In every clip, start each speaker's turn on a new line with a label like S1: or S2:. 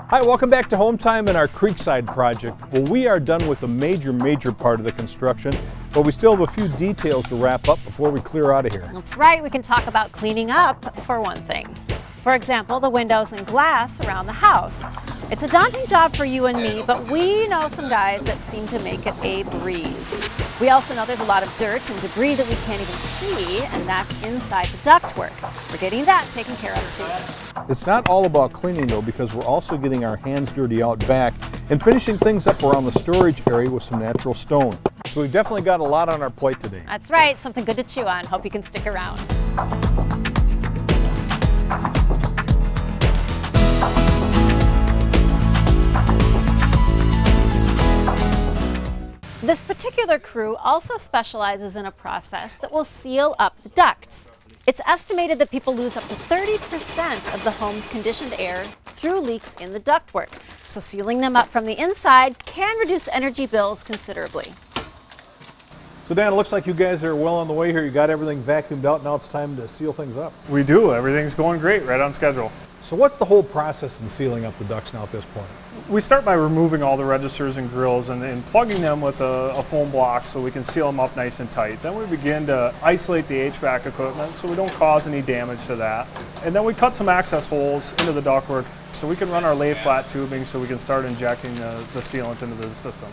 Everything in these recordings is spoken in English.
S1: Hi, welcome back to Hometime and our Creekside project. Well, we are done with a major part of the construction, but we still have a few details to wrap up before we clear out of here.
S2: That's right, we can talk about cleaning up for one thing. For example, the windows and glass around the house. It's a daunting job for you and me, but we know some guys that seem to make it a breeze. We also know there's a lot of dirt and debris that we can't even see, and that's inside the ductwork. We're getting that taken care of too.
S1: It's not all about cleaning though, because we're also getting our hands dirty out back and finishing things up around the storage area with some natural stone. So we've definitely got a lot on our plate today.
S2: That's right, something good to chew on. Hope you can stick around. This particular crew also specializes in a process that will seal up the ducts. It's estimated that people lose up to 30% of the home's conditioned air through leaks in the ductwork. So sealing them up from the inside can reduce energy bills considerably.
S1: So Dan, it looks like you guys are well on the way here. You got everything vacuumed out. Now it's time to seal things up.
S3: We do. Everything's going great, right on schedule.
S1: So what's the whole process in sealing up the ducts now at this point?
S3: We start by removing all the registers and grills and plugging them with a foam block so we can seal them up nice and tight. Then we begin to isolate the HVAC equipment so we don't cause any damage to that. And then we cut some access holes into the ductwork so we can run our lay flat tubing so we can start injecting the sealant into the system.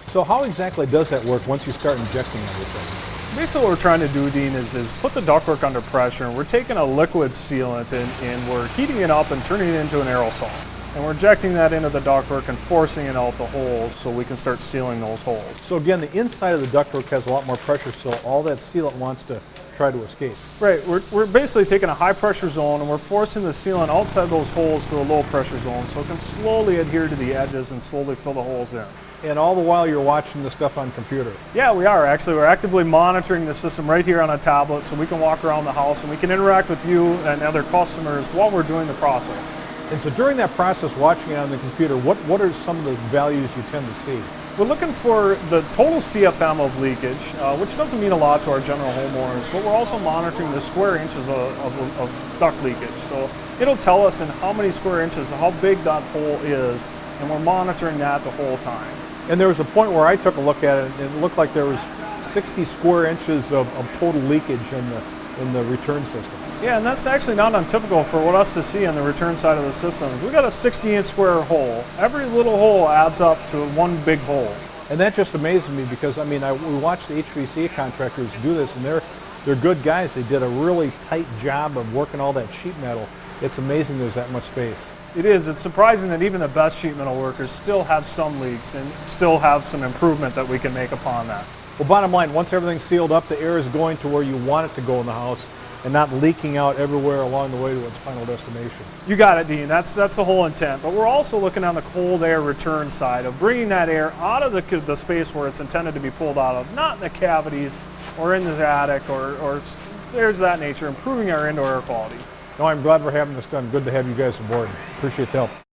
S1: So how exactly does that work once you start injecting everything?
S3: Basically what we're trying to do, Dean, is put the ductwork under pressure, and we're taking a liquid sealant and we're heating it up and turning it into an aerosol. And we're injecting that into the ductwork and forcing it out the holes so we can start sealing those holes.
S1: So again, the inside of the ductwork has a lot more pressure, so all that sealant wants to try to escape.
S3: Right, we're basically taking a high pressure zone and we're forcing the sealant outside those holes to a low pressure zone so it can slowly adhere to the edges and slowly fill the holes in.
S1: And all the while you're watching the stuff on computer.
S3: Yeah, we are. Actually, we're actively monitoring the system right here on a tablet so we can walk around the house and we can interact with you and other customers while we're doing the process.
S1: And so during that process, watching it on the computer, what are some of the values you tend to see?
S3: We're looking for the total CFM of leakage, which doesn't mean a lot to our general homeowners, but we're also monitoring the square inches of duct leakage. So it'll tell us in how many square inches, how big that hole is, and we're monitoring that the whole time.
S1: And there was a point where I took a look at it, and it looked like there was 60 square inches of total leakage in the return system.
S3: Yeah, and that's actually not untypical for what us to see on the return side of the system. We've got a 60-inch square hole. Every little hole adds up to one big hole.
S1: And that just amazes me because, I mean, we watched the HVAC contractors do this, and they're good guys. They did a really tight job of working all that sheet metal. It's amazing there's that much space.
S3: It is. It's surprising that even the best sheet metal workers still have some leaks and still have some improvement that we can make upon that.
S1: Well, bottom line, once everything's sealed up, the air is going to where you want it to go in the house and not leaking out everywhere along the way to its final destination.
S3: You got it, Dean. That's the whole intent. But we're also looking on the cold air return side of bringing that air out of the space where it's intended to be pulled out of, not in the cavities or in the attic or areas of that nature, improving our indoor air quality.
S1: No, I'm glad we're having this done. Good to have you guys aboard. Appreciate the help.